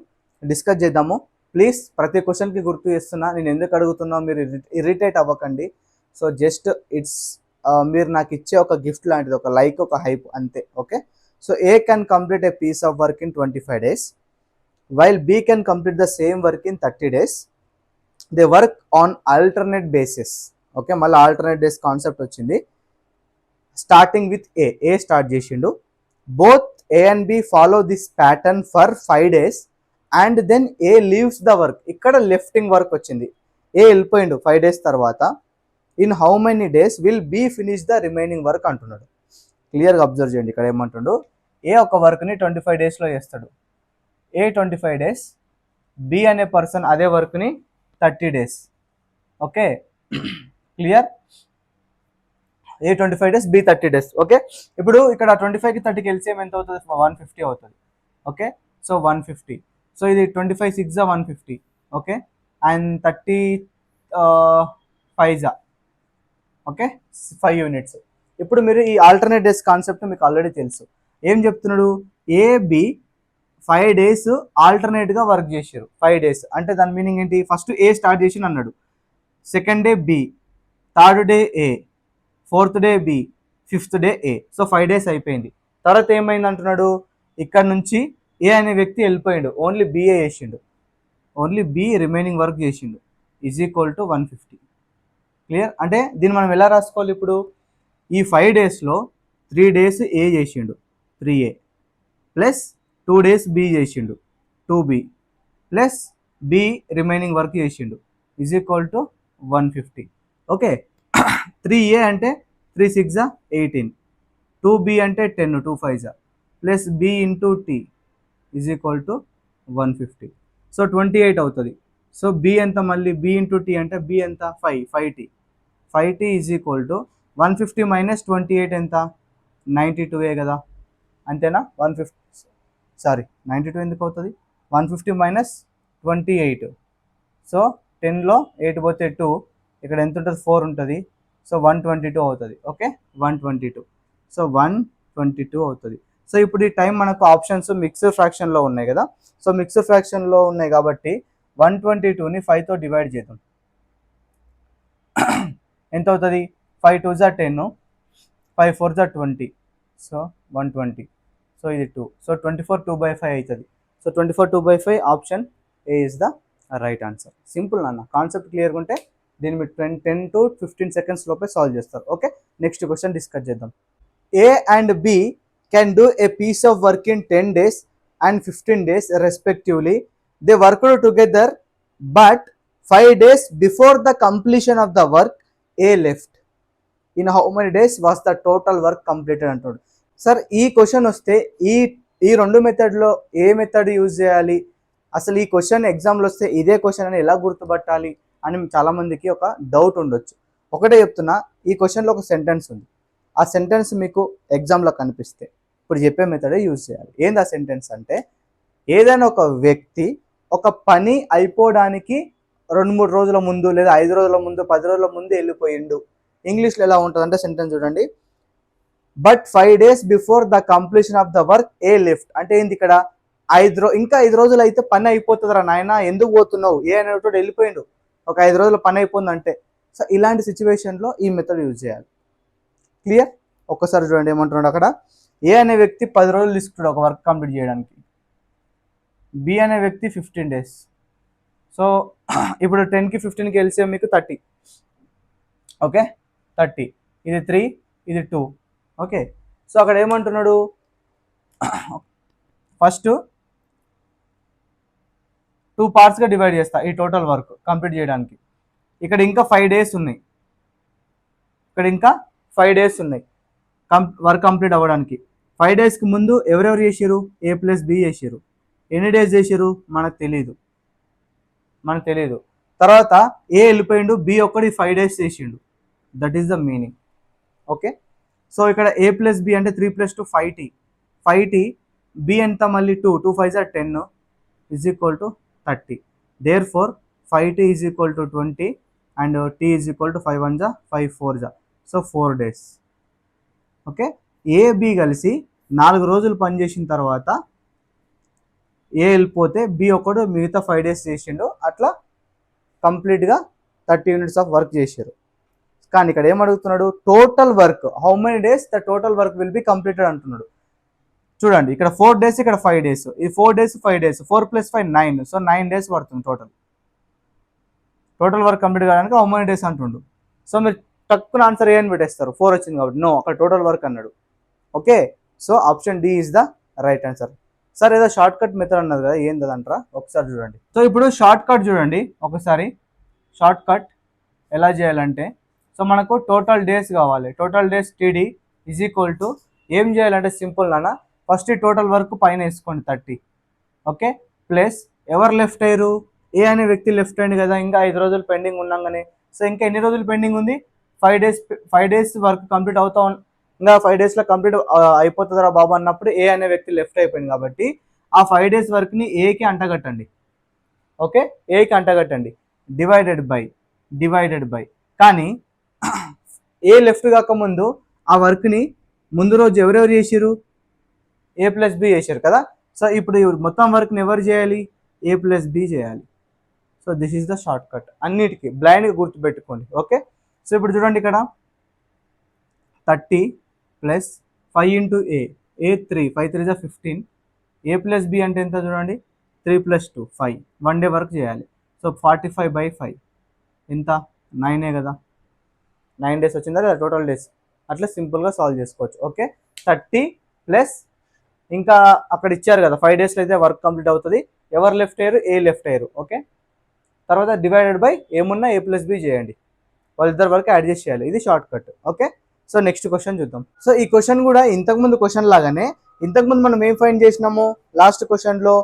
discuss చేద్దాము. Please ప్రతి క్వశ్చన్కి గుర్తు చేస్తున్నా, నేను ఎందుకు అడుగుతున్నా మీరు ఇరిటేట్ అవ్వకండి. సో జస్ట్ ఇట్స్ మీరు నాకు ఇచ్చే ఒక గిఫ్ట్ లాంటిది, ఒక లైక్ ఒక హైప్ అంతే. Okay, so A can complete a piece of work in 25 days while B can complete the same work in 30 days. They work on alternate basis. Okay, మళ్ళీ alternate days concept వచ్చింది. Starting with A start చేసిండు. Both A and B follow this pattern for 5 days and then A leaves the work. ఇక్కడ lifting work వచ్చింది, A వెళ్ళిపోయిండు 5 days తర్వాత. In how many days will be finish the remaining work అంటున్నాడు. క్లియర్గా observe చేయండి, ఇక్కడ ఏమంటుండు, ఏ ఒక వర్క్ని 25 daysలో చేస్తాడు, ఏ 25 days, బి అనే పర్సన్ అదే వర్క్ని 30 days. ఓకే క్లియర్, ఏ 25 days, బి 30 days. ఓకే, ఇప్పుడు ఇక్కడ 25కి 30కి ఎల్సిఎం ఎంత అవుతుంది, 150 అవుతుంది. Okay, so 150. సో ఇది 25 6 జా 150. ఓకే, అండ్ 30 5 జా ఓకే 5 యూనిట్స్. ఇప్పుడు మీరు ఈ ఆల్టర్నేట్ డేస్ కాన్సెప్ట్ మీకు ఆల్రెడీ తెలుసు. ఏం చెప్తున్నాడు, ఏబి 5 days ఆల్టర్నేట్గా వర్క్ చేశారు. 5 days అంటే దాని మీనింగ్ ఏంటి, ఫస్ట్ ఏ స్టార్ట్ చేసి అన్నాడు, second day B, third day A, fourth day B, fifth day A. So 5 days అయిపోయింది. తర్వాత ఏమైంది అంటున్నాడు, ఇక్కడ నుంచి ఏ అనే వ్యక్తి వెళ్ళిపోయిండు, ఓన్లీ బిఏ చేసిండు, ఓన్లీ బి రిమైనింగ్ వర్క్ చేసిండు, ఈజ్ ఈక్వల్ టు 150. క్లియర్. అంటే దీన్ని మనం ఎలా రాసుకోవాలి, ఇప్పుడు ఈ 5 daysలో 3 days ఏ చేసిండు 3A ప్లస్ 2 days బి చేసిండు 2B plus B remaining work చేసిండు, is equal to 150. Okay, 3A అంటే 3 6 జా 18, 2B అంటే 10 2 5 జా plus B into T is equal to 150. So 28 అవుతుంది. సో బి ఎంత, మళ్ళీ బి ఇంటూ టీ అంటే బి ఎంత 5T is equal to 150 minus 28 ఎంత 92A కదా, అంతేనా. 92 ఎందుకు అవుతుంది, 150 మైనస్ 28. సో 10లో 8 పోతే 2, ఇక్కడ ఎంత ఉంటుంది 4 ఉంటుంది. సో 122 అవుతుంది. ఓకే 122. సో 122 అవుతుంది. సో ఇప్పుడు ఈ టైం మనకు ఆప్షన్స్ మిక్స్డ్ ఫ్రాక్షన్లో ఉన్నాయి కదా. సో మిక్స్డ్ ఫ్రాక్షన్లో ఉన్నాయి కాబట్టి 122ని 5తో డివైడ్ చేద్దాం. ఎంత అవుతుంది, 5 2 జా 10, 5 4 జా 20. సో 120. సో ఇది 2. సో 24 2/5 అవుతుంది. So 24 2/5 option A is the right answer. Simple నాన్న, కాన్సెప్ట్ క్లియర్గా ఉంటే దీన్ని మీరు 10 to 15 seconds లోపే సాల్వ్ చేస్తారు. ఓకే, నెక్స్ట్ క్వశ్చన్ డిస్కస్ చేద్దాం. A and B can do a piece of work in 10 days and 15 days respectively. They worked together, but 5 days before the completion of the work, A left. In how many days was the total work completed అంటాడు. Sir ఈ question వస్తే ఈ ఈ రెండు మెథడ్లో ఏ method use చేయాలి, అసలు ఈ క్వశ్చన్ ఎగ్జామ్లో వస్తే ఇదే క్వశ్చన్ అని ఎలా గుర్తుపట్టాలి అని చాలామందికి ఒక డౌట్ ఉండొచ్చు. ఒకటే చెప్తున్నా, ఈ క్వశ్చన్లో ఒక సెంటెన్స్ ఉంది. ఆ సెంటెన్స్ మీకు ఎగ్జామ్లో కనిపిస్తే ఇప్పుడు చెప్పే మెథడే యూజ్ చేయాలి. ఏంది ఆ సెంటెన్స్ అంటే, ఏదైనా ఒక వ్యక్తి ఒక పని అయిపోవడానికి 2-3 రోజుల ముందు లేదా 5 రోజుల ముందు 10 రోజుల ముందు వెళ్ళిపోయిండు. ఇంగ్లీష్లో ఎలా ఉంటుంది అంటే సెంటెన్స్ చూడండి, but 5 days before the completion of the work A left. అంటే ఏంది ఇక్కడ, ఇంకా 5 రోజులు అయితే పని అయిపోతుందిరా నాయన, ఎందుకు పోతున్నావు, ఏ అనేటోడు వెళ్ళిపోయిండు, ఒక 5 రోజుల పని అయిపోయింది అంటే. సో ఇలాంటి సిచ్యువేషన్లో ఈ మెథడ్ యూజ్ చేయాలి. క్లియర్? ఒక్కసారి చూడండి ఏమంటున్నాడు అక్కడ. ఏ అనే వ్యక్తి 10 రోజులు తీసుకుంటాడు ఒక వర్క్ కంప్లీట్ చేయడానికి, బి అనే వ్యక్తి 15 days. సో ఇప్పుడు 10కి 15కి LCM మీకు 30. ఓకే, 30, ఇది 3, ఇది 2. ఓకే, సో అక్కడ ఏమంటున్నాడు, ఫస్ట్ 2 పార్ట్స్గా డివైడ్ చేస్తా ఈ టోటల్ వర్క్ కంప్లీట్ చేయడానికి. ఇక్కడ ఇంకా 5 days ఉన్నాయి, ఇక్కడ ఇంకా 5 days ఉన్నాయి వర్క్ కంప్లీట్ అవ్వడానికి. 5 daysకి ముందు ఎవరెవరు చేసారు, A + B చేసారు. ఎన్ని డేస్ చేసారు మనకు తెలియదు. తర్వాత ఏ వెళ్ళిపోయిండు, బి ఒక్కడి 5 days చేసిండు. That is the meaning. Okay, so ఇక్కడ A + B అంటే 3 + 2 5T. 5T, B ఎంత మళ్ళీ 2, 2 5s are 10 = 30. Therefore 5T = 20 and T = 5 1s 5 4s. సో 4 days. ఓకే, AB కలిసి 4 రోజులు పనిచేసిన తర్వాత ఏ వెళ్ళిపోతే బి ఒకడు మిగతా 5 days చేసిండు. అట్లా కంప్లీట్గా 30 units ఆఫ్ వర్క్ చేశారు. కానీ ఇక్కడ ఏమడుగుతున్నాడు, total work how many days the total work will be completed అంటున్నాడు. చూడండి, ఇక్కడ 4 days, ఇక్కడ 5 days. ఇది 4 days 5 days, 4 + 5 9. సో 9 days పడుతుంది టోటల్ వర్క్ కంప్లీట్ కావడానికి హౌ మెనీ డేస్ అంటుండు. సో మీరు తక్కువ ఆన్సర్ ఏ అని పెట్టేస్తారు, 4 వచ్చింది కాబట్టి. నో, అక్కడ టోటల్ వర్క్ అన్నాడు. Okay, so option D is the right answer. Sir ఏదో షార్ట్ కట్ మెథడ్ అన్నది కదా, ఏంది అంటారా, ఒకసారి చూడండి. సో ఇప్పుడు షార్ట్ కట్ చూడండి ఒకసారి. షార్ట్ కట్ ఎలా చేయాలంటే, సో మనకు టోటల్ డేస్ కావాలి. టోటల్ డేస్ TD = ఏం చేయాలంటే సింపుల్ నాన్న, ఫస్ట్ టోటల్ వర్క్ పైన వేసుకోండి 30. ఓకే, ప్లస్ ఎవరు లెఫ్ట్ అయ్యారు, ఏ అనే వ్యక్తి లెఫ్ట్ అయ్యింది కదా, ఇంకా 5 రోజులు పెండింగ్ ఉన్నాగానే. సో ఇంకా ఎన్ని రోజులు పెండింగ్ ఉంది, 5 days వర్క్ కంప్లీట్ అవుతా ఇంకా 5 daysలో కంప్లీట్ అయిపోతుందిరా బాబు అన్నప్పుడు ఏ అనే వ్యక్తి లెఫ్ట్ అయిపోయింది కాబట్టి ఆ 5 days వర్క్ని ఏకి అంటగట్టండి. ఓకే, ఏకి అంటగట్టండి, డివైడెడ్ బై. కానీ ఏ లెఫ్ట్ కాకముందు ఆ వర్క్ని ముందు రోజు ఎవరెవరు చేసారు, A + B చేశారు కదా. సో ఇప్పుడు మొత్తం వర్క్ని ఎవరు చేయాలి, A + B చేయాలి. So this is the short cut. అన్నిటికీ బ్లైండ్గా గుర్తుపెట్టుకోండి. ఓకే, సో ఇప్పుడు చూడండి ఇక్కడ 30 + 5 × A 3, 5 3s are 15. A + B అంటే ఎంత చూడండి, 3 + 2 5. 1 day వర్క్ చేయాలి. సో 45/5 ఎంత, 9 కదా. 9 days వచ్చిందా లేదా టోటల్ డేస్. అట్లా సింపుల్గా సాల్వ్ చేసుకోవచ్చు. ఓకే, 30 ప్లస్ ఇంకా అక్కడ ఇచ్చారు కదా 5 daysలో అయితే వర్క్ కంప్లీట్ అవుతుంది. ఎవరు లెఫ్ట్ అయ్యారు, ఏ లెఫ్ట్ అయ్యారు. ఓకే, తర్వాత డివైడెడ్ బై ఏమున్నా A + B చేయండి, వాళ్ళిద్దరు వరకు యాడ్ చేసి చేయాలి. ఇది short cut. Okay, so next question చూద్దాం. సో ఈ క్వశ్చన్ కూడా ఇంతకుముందు క్వశ్చన్ లాగానే, ఇంతకుముందు మనం ఏం ఫైండ్ చేసినాము, లాస్ట్ క్వశ్చన్లో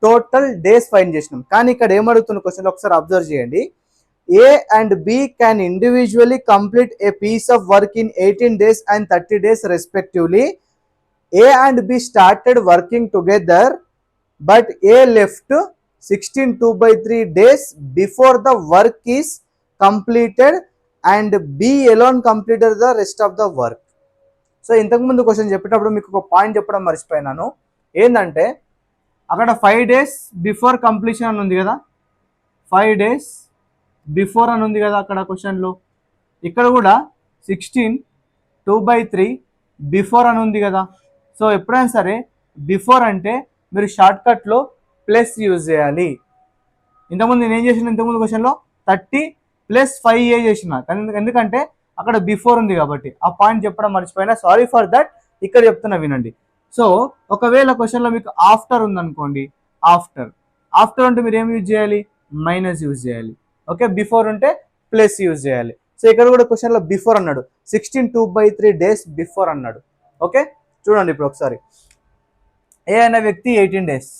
టోటల్ డేస్ ఫైండ్ చేసినాం. కానీ ఇక్కడ ఏమడుగుతున్న క్వశ్చన్లో ఒకసారి అబ్జర్వ్ చేయండి. A and B can individually complete a piece of work in 18 days and 30 days respectively. A and B started working together, but A left 16 2/3 days before the work is completed and B alone completed the rest of the work. So ఇంతకుముందు question చెప్పేటప్పుడు మీకు ఒక point చెప్పడం మర్చిపోయినాను. ఏంటంటే అక్కడ 5 days before completion అని ఉంది కదా, 5 days బిఫోర్ అని ఉంది కదా అక్కడ క్వశ్చన్లో. ఇక్కడ కూడా 16 2/3 బిఫోర్ అని ఉంది కదా. సో ఎప్పుడైనా సరే బిఫోర్ అంటే మీరు షార్ట్ కట్లో ప్లస్ యూజ్ చేయాలి. ఇంతకుముందు నేను ఏం చేసిన, ఇంతకుముందు క్వశ్చన్లో 30 + 5A చేసిన, ఎందుకంటే అక్కడ బిఫోర్ ఉంది కాబట్టి. ఆ పాయింట్ చెప్పడం మర్చిపోయినా, సారీ ఫర్ దట్. ఇక్కడ చెప్తున్నా వినండి. సో ఒకవేళ క్వశ్చన్లో మీకు ఆఫ్టర్ ఉందనుకోండి, ఆఫ్టర్ అంటే మీరు ఏం యూజ్ చేయాలి, మైనస్ యూజ్ చేయాలి. ఓకే, బిఫోర్ ఉంటే ప్లస్ యూజ్ చేయాలి. సో ఇక్కడ కూడా క్వశ్చన్లో బిఫోర్ అన్నాడు, 16 2/3 డేస్ బిఫోర్ అన్నాడు. ఓకే, చూడండి ఇప్పుడు ఒకసారి. ఏ అనే వ్యక్తి 18 డేస్,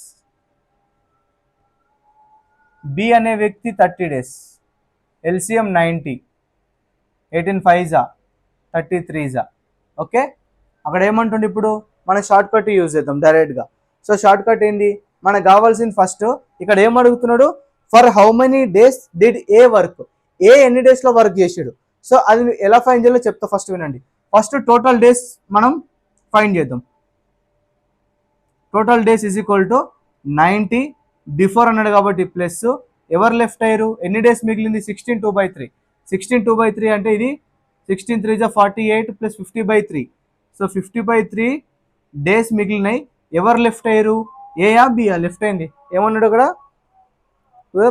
బి అనే వ్యక్తి 30 డేస్, ఎల్సిఎం 90, 18 5 33. ఓకే, అక్కడ ఏమంటుండే ఇప్పుడు మన షార్ట్ కట్ యూజ్ చేద్దాం డైరెక్ట్గా. సో షార్ట్ కట్ ఏంది, మనకు కావాల్సింది ఫస్ట్ ఇక్కడ ఏం అడుగుతున్నాడు, for how many days did A work, A ఎన్ని డేస్లో వర్క్ చేసాడు. సో అది ఎలా ఫైండ్ చేయాలో చెప్తా, ఫస్ట్ వినండి. ఫస్ట్ టోటల్ డేస్ మనం ఫైండ్ చేద్దాం. Total days is equal to 90, before అన్నాడు కాబట్టి ప్లస్, ఎవరు లెఫ్ట్ అయ్యారు, ఎన్ని డేస్ మిగిలింది, 16 2/3. 16 2/3 అంటే ఇది 16 3 48 ప్లస్ 50/3. So 50/3 days మిగిలినాయి. ఎవరు లెఫ్ట్ అయ్యారు, ఏయా బియా, లెఫ్ట్ అయింది. ఏమన్నాడు అక్కడ,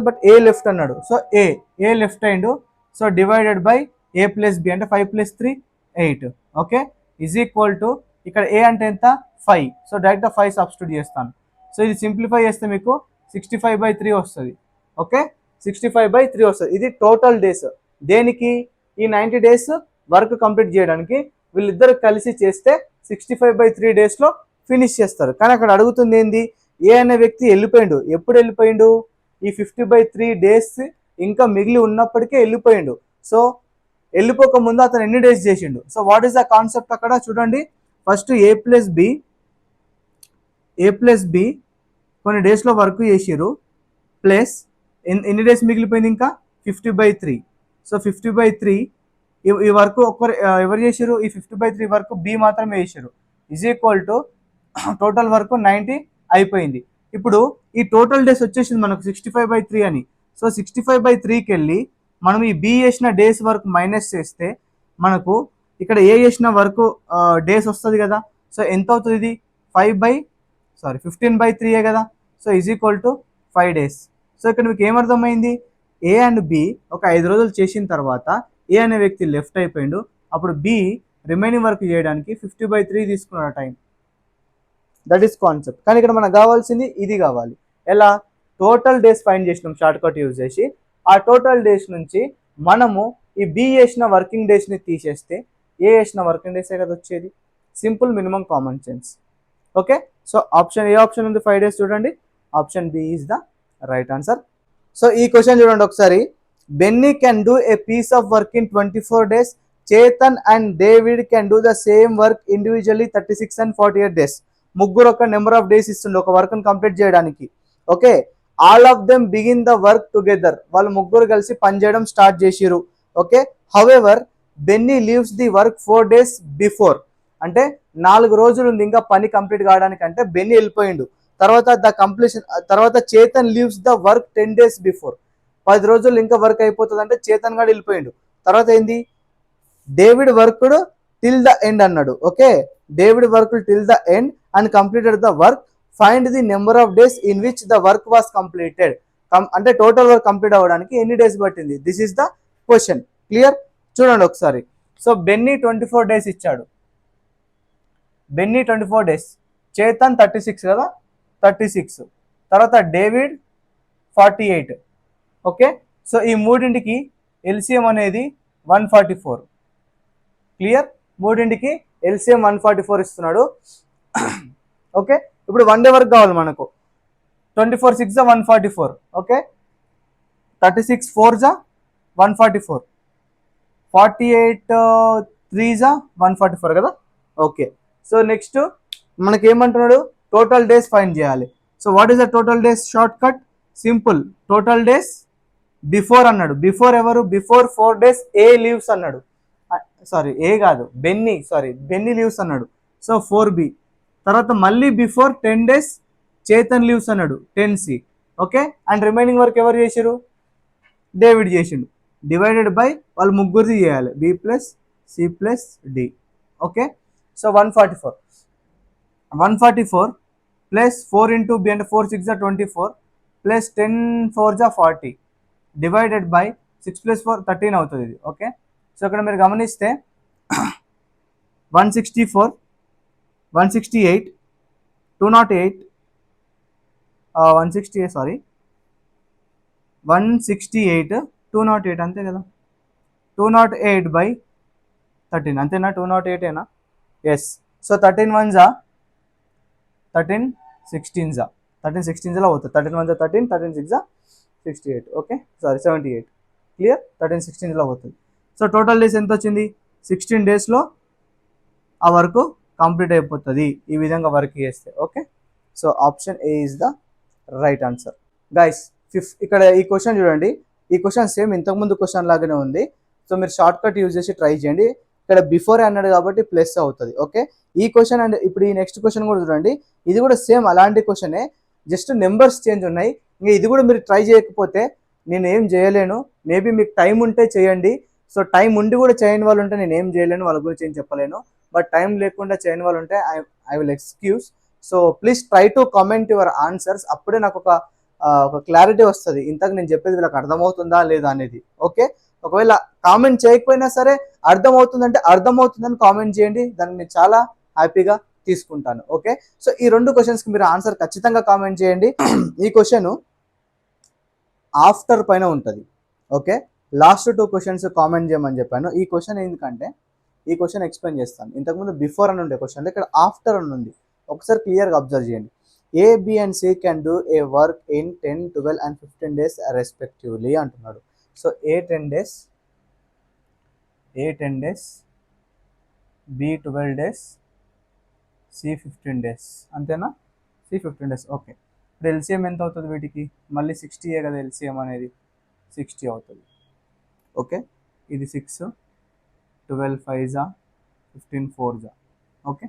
బట్ ఏ లెఫ్ట్ అన్నాడు. సో ఏ లెఫ్ట్ అయిండు. So divided by A plus B అంటే 5 + 3 8. ఓకే, ఈజ్ ఈక్వల్ టు ఇక్కడ ఏ అంటే ఎంత 5. సో డైరెక్ట్గా 5 సబ్స్టిట్యూట్ చేస్తాను. సో ఇది సింప్లిఫై చేస్తే మీకు 65/3 వస్తుంది. ఓకే, 65/3 వస్తుంది. ఇది టోటల్ డేస్. దేనికి, ఈ 90 డేస్ వర్క్ కంప్లీట్ చేయడానికి వీళ్ళిద్దరు కలిసి చేస్తే 65/3 డేస్లో ఫినిష్ చేస్తారు. కానీ అక్కడ అడుగుతుంది ఏంది, ఏ అనే వ్యక్తి వెళ్ళిపోయిండు. ఎప్పుడు వెళ్ళిపోయిండు, ఈ 50/3 డేస్ ఇంకా మిగిలి ఉన్నప్పటికే వెళ్ళిపోయిండు. సో వెళ్ళిపోక ముందు అతను ఎన్ని డేస్ చేసిండు. So what is the concept అక్కడ చూడండి. ఫస్ట్ ఏ ప్లస్ బి కొన్ని డేస్లో వర్క్ చేసిరు, ప్లస్ ఎన్ని డేస్ మిగిలిపోయింది ఇంకా 50/3. సో 50/3 ఈ వర్క్ ఎవరు చేసారు, ఈ 50/3 వర్క్ బి మాత్రమే చేసారు. Is equal to total work 90 అయిపోయింది. ఇప్పుడు ఈ టోటల్ డేస్ వచ్చేసింది మనకు 65/3 అని. సో 65/3కి వెళ్ళి మనం ఈ బి చేసిన డేస్ వర్క్ మైనస్ చేస్తే మనకు ఇక్కడ ఏ చేసిన వర్క్ డేస్ వస్తుంది కదా. సో ఎంత అవుతుంది, ఇది 15/3 కదా. So is equal to 5 days. So ఇక్కడ మీకు ఏమర్థమైంది, ఏ అండ్ బి ఒక 5 రోజులు చేసిన తర్వాత ఏ అనే వ్యక్తి లెఫ్ట్ అయిపోయిండు. అప్పుడు బి రిమైనింగ్ వర్క్ చేయడానికి 50/3 తీసుకున్నాడు టైం. That is concept. కానీ ఇక్కడ మనకు కావాల్సింది ఇది కావాలి. ఎలా, టోటల్ డేస్ ఫైండ్ చేసినాం షార్ట్ కట్ యూజ్ చేసి. ఆ టోటల్ డేస్ నుంచి మనము ఈ బి చేసిన వర్కింగ్ డేస్ని తీసేస్తే ఏ చేసిన వర్కింగ్ డేసే కదా వచ్చేది. Simple, minimum common sense. Okay, so option A option ఉంది 5 డేస్ చూడండి. Option B is the right answer. So ఈ క్వశ్చన్ చూడండి ఒకసారి. Benny can do a piece of work in 24 days. Chetan and David can do the same work individually 36 and 48 days. ముగ్గురు ఒక number of days ఇస్తుండే ఒక వర్క్ని complete చేయడానికి. Okay, all of them begin the work together. వాళ్ళు ముగ్గురు కలిసి పనిచేయడం స్టార్ట్ చేసిరు. Okay, however Benny leaves the work 4 days before. అంటే 4 రోజులు ఉంది ఇంకా పని కంప్లీట్ కావడానికి, అంటే బెన్నీ వెళ్ళిపోయిండు. తర్వాత Chetan leaves the work 10 days before. 10 రోజులు ఇంకా వర్క్ అయిపోతుంది అంటే చేతన్ గారు వెళ్ళిపోయిండు. తర్వాత ఏంది, David worked till the end అన్నాడు. Okay, David worked till the end and completed the work. Find the number of days in which the work was completed. అంటే టోటల్ వర్క్ కంప్లీట్ అవ్వడానికి ఎన్ని డేస్ పట్టింది. This is the question. Clear, చూడండి ఒకసారి. So Benny 24 days ఇచ్చాడు. Benny 24 days, Chetan 36 కదా, 36. తర్వాత David 48. Okay, so ఈ మూడింటికి ఎల్సిఎం అనేది 144. క్లియర్, మూడింటికి ఎల్సిఎం 144 ఇస్తున్నాడు. ఓకే, ఇప్పుడు 1 డే వర్క్ కావాలి మనకు. 24 6 144. ఓకే, 36 4 144, 48 3 144 కదా. ఓకే, సో నెక్స్ట్ మనకి ఏమంటున్నాడు, టోటల్ డేస్ ఫైండ్ చేయాలి. So what is the total days short cut, simple. Total days before అన్నాడు. బిఫోర్ ఎవరు, బిఫోర్ 4 days ఏ లీవ్స్ అన్నాడు. సారీ ఏ కాదు, బెన్నీ లీవ్స్ అన్నాడు. So 4B. తర్వాత మళ్ళీ బిఫోర్ 10 days చేతన్ లీవ్స్ అన్నాడు, 10C. Okay, and remaining work ఎవరు చేశారు, డేవిడ్ చేసిండు. డివైడెడ్ బై వాళ్ళు ముగ్గురిది చేయాలి, B + C + D. Okay, so 144 plus 4 into B అంటే 4 6 24 ప్లస్ 10 4 40 డివైడెడ్ బై 6 + 4 13 అవుతుంది ఇది. ఓకే, సో ఇక్కడ మీరు గమనిస్తే 164 168 208 160 సారీ 168 208 అంతే కదా, 208/13 అంతేనా, 208 ఏనా, ఎస్. సో 13 1 జా 13 16 జా 13 16 అవుతుంది, 13 1 జా 13 13 6 జా 68, ఓకే సారీ 78, క్లియర్, 13 16 అవుతుంది. సో టోటల్ డేస్ ఎంత వచ్చింది, 16 డేస్లో ఆ వర్క్ కంప్లీట్ అయిపోతుంది ఈ విధంగా వర్క్ చేస్తే, okay. So option A is the right answer guys. ఇక్కడ ఈ క్వశ్చన్ చూడండి, ఈ క్వశ్చన్ సేమ్ ఇంతకుముందు క్వశ్చన్ లాగానే ఉంది. సో మీరు షార్ట్ కట్ యూజ్ చేసి ట్రై చేయండి. ఇక్కడ బిఫోర్ అన్నాడు కాబట్టి ప్లస్ అవుతుంది, ఓకే. ఈ క్వశ్చన్ అండ్ ఇప్పుడు ఈ నెక్స్ట్ క్వశ్చన్ కూడా చూడండి, ఇది కూడా సేమ్ అలాంటి క్వశ్చనే, జస్ట్ నెంబర్స్ చేంజ్ ఉన్నాయి. ఇంకా ఇది కూడా మీరు ట్రై చేయకపోతే నేను ఏం చేయలేను, మేబీ మీకు టైం ఉంటే చేయండి. సో టైం ఉండి కూడా చేయని వాళ్ళు ఉంటే నేను ఏం చేయలేను, వాళ్ళ గురించి ఏం చెప్పలేను. బట్ టైం లేకుండా చేయని వాళ్ళు ఉంటే I will excuse. So please try to comment your answers, అప్పుడే నాకు ఒక క్లారిటీ వస్తుంది, ఇంతకు నేను చెప్పేది వీళ్ళకి అర్థమవుతుందా లేదా అనేది, ఓకే. ఒకవేళ కామెంట్ చేయకపోయినా సరే అర్థమవుతుందంటే అర్థమవుతుందని కామెంట్ చేయండి, దాన్ని నేను చాలా హ్యాపీగా తీసుకుంటాను, ఓకే. సో ఈ 2 క్వశ్చన్స్కి మీరు ఆన్సర్ ఖచ్చితంగా కామెంట్ చేయండి. ఈ క్వశ్చన్ ఆఫ్టర్ పైన ఉంటుంది, ఓకే. లాస్ట్ 2 క్వశ్చన్స్ కామెంట్ చేయమని చెప్పాను. ఈ క్వశ్చన్ ఎందుకంటే ఈ క్వశ్చన్ ఎక్స్ప్లెయిన్ చేస్తాను. ఇంతకుముందు బిఫోర్ అని ఉండే క్వశ్చన్, ఇక్కడ ఆఫ్టర్ అని ఉంది, ఒకసారి క్లియర్గా అబ్జర్వ్ చేయండి. A, B and C can do a work in 10, 12 and 15 days respectively అంటున్నాడు. So A 10 days, B 12 days, C 15 days, అంతేనా, సి 15 days, ఓకే. ఇప్పుడు ఎల్సిఎం ఎంత అవుతుంది వీటికి, మళ్ళీ 60 కదా ఎల్సిఎం అనేది, 60 అవుతుంది, ఓకే. ఇది 6, 12 5 జా 15 4 జా, ఓకే.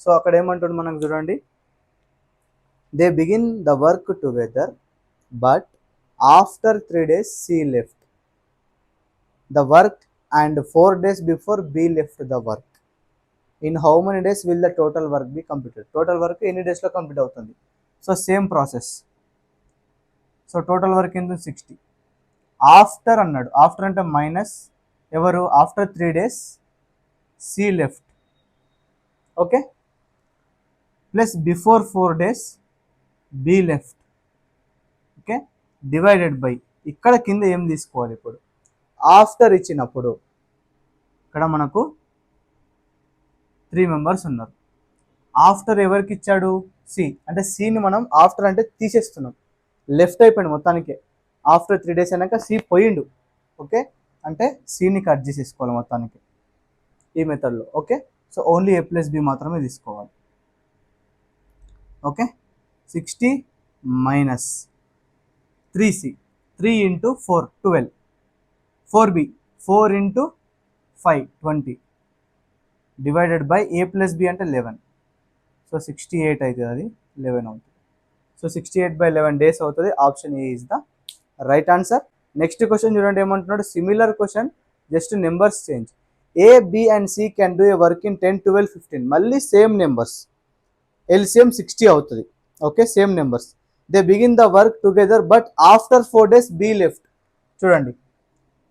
సో అక్కడ ఏమంటాడు మనకు చూడండి, they begin the work together but after 3 days C left the work and 4 days before B left the work. In how many days will the total work be completed, total work ఎన్ని డేస్లో complete అవుతుంది. So same process. So total work ఎంత 60, after అన్నాడు, after అంటే minus ఎవరు, after 3 days C left, okay, plus before 4 days B left, okay, divided by ఇక్కడ కింద ఏం తీసుకోవాలి, ఇప్పుడు ఆఫ్టర్ ఇచ్చినప్పుడు ఇక్కడ మనకు 3 members ఉన్నారు. ఆఫ్టర్ ఎవరికి ఇచ్చాడు, సి, అంటే సిని మనం ఆఫ్టర్ అంటే తీసేస్తున్నాం, లెఫ్ట్ అయిపోయింది మొత్తానికి. ఆఫ్టర్ 3 days అయినాక సి పోయిండు, ఓకే, అంటే సిని కట్ చేసేసుకోవాలి మొత్తానికి ఈ మెథడ్లో, ఓకే. సో ఓన్లీ ఏ ప్లస్ బి మాత్రమే తీసుకోవాలి, okay. 60 minus 3c, 3 into 4 12, 4b 4 into 5 20, divided by A plus B అంటే 11. సో 68 అవుతుంది, అది 11 అవుతుంది. సో 68/11 days అవుతుంది. Option A is the right answer. Next question చూడండి ఏమంటున్నాడు, similar question, just numbers change. A, B and C can do a work in 10, 12, 15, మళ్ళీ same numbers, LCM 60 అవుతుంది, okay, same numbers. They begin the work together but after 4 days B left. చూడండి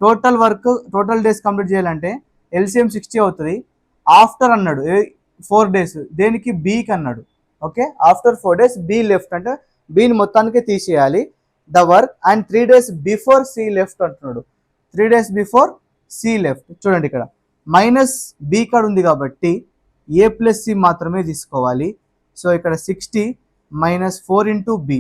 total work, total days complete చేయాలంటే LCM 60 అవుతుంది, after అన్నాడు 4 days, దేనికి, బీకి అన్నాడు, okay. After 4 days B left అంటే బీని మొత్తానికి తీసేయాలి, the work and 3 days before C left అంటున్నాడు, 3 days బిఫోర్ సి లెఫ్ట్. చూడండి ఇక్కడ మైనస్ బి కార్డ్ ఉంది కాబట్టి ఏ ప్లస్ సి మాత్రమే తీసుకోవాలి. సో ఇక్కడ 60 మైనస్ 4 into బి,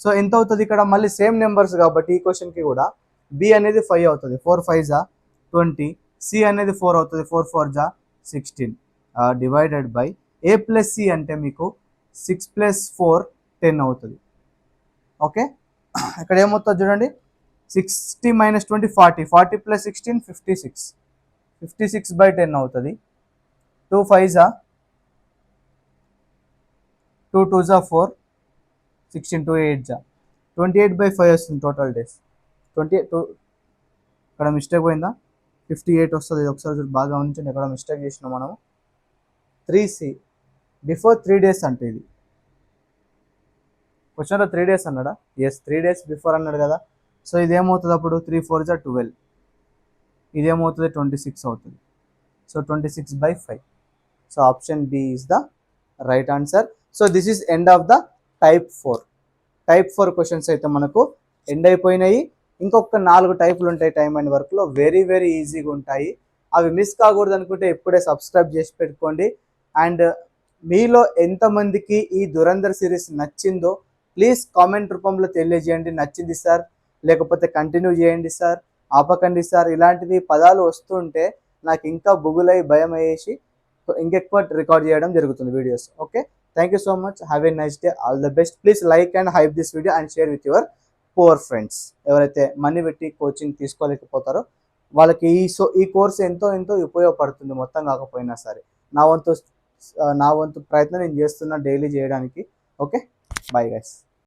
సో ఎంత అవుతుంది ఇక్కడ, మళ్ళీ సేమ్ నెంబర్స్ కాబట్టి ఈ క్వశ్చన్కి కూడా బి అనేది 5 అవుతుంది, 4 5 జా 20, సి అనేది 4 అవుతుంది, 4 4 జా 16, divided by A plus C అంటే మీకు 6 + 4 10 అవుతుంది, ఓకే. ఇక్కడ ఏమవుతుంది చూడండి, 60 - 20 40, 40 + 16 56, 56/10 అవుతుంది. 2 5 జా 2 2 జా 4, 16 2 8 జా 28/5 వస్తుంది టోటల్ డేస్. 22 ఇక్కడ మిస్టేక్ పోయిందా, 58 వస్తుంది. ఒకసారి బాగా ఉంచండి, ఎక్కడ మిస్టేక్ చేసినాం మనము. 3c బిఫోర్ 3 days అంటే ఇది క్వశ్చన్లో 3 days అన్నాడా, ఎస్ 3 days బిఫోర్ అన్నాడు కదా. సో ఇదేమవుతుంది అప్పుడు, 3 4 జా 12, ఇదేమవుతుంది 26 అవుతుంది. So 26/5. So option B is the right answer. So this is end of the type 4 questions అయితే మనకు ఎండ్ అయిపోయినాయి. ఇంకొక 4 టైపులు ఉంటాయి టైమ్ అండ్ వర్క్లో, వెరీ వెరీ ఈజీగా ఉంటాయి. అవి మిస్ కాకూడదు అనుకుంటే ఇప్పుడే సబ్స్క్రైబ్ చేసి పెట్టుకోండి. అండ్ మీలో ఎంతమందికి ఈ దురంధర్ సిరీస్ నచ్చిందో ప్లీజ్ కామెంట్ రూపంలో తెలియజేయండి. నచ్చింది సార్, లేకపోతే కంటిన్యూ చేయండి సార్, ఆపకండి సార్, ఇలాంటివి పదాలు వస్తుంటే నాకు ఇంకా బుగులై భయం అయ్యేసి ఇంకెక్కువ రికార్డ్ చేయడం జరుగుతుంది videos. Okay, thank you so much, have a nice day, all the best. Please like and hype this video and share with your poor friends. ఎవరైతే మనీ పెట్టి కోచింగ్ తీసుకోలేకపోతారో వాళ్ళకి ఈ కోర్స్ ఎంతో ఎంతో ఉపయోగపడుతుంది, మొత్తం కాకపోయినా సరే. నా వంతు ప్రయత్నం నేను చేస్తున్నా డైలీ చేయడానికి. Okay, bye guys.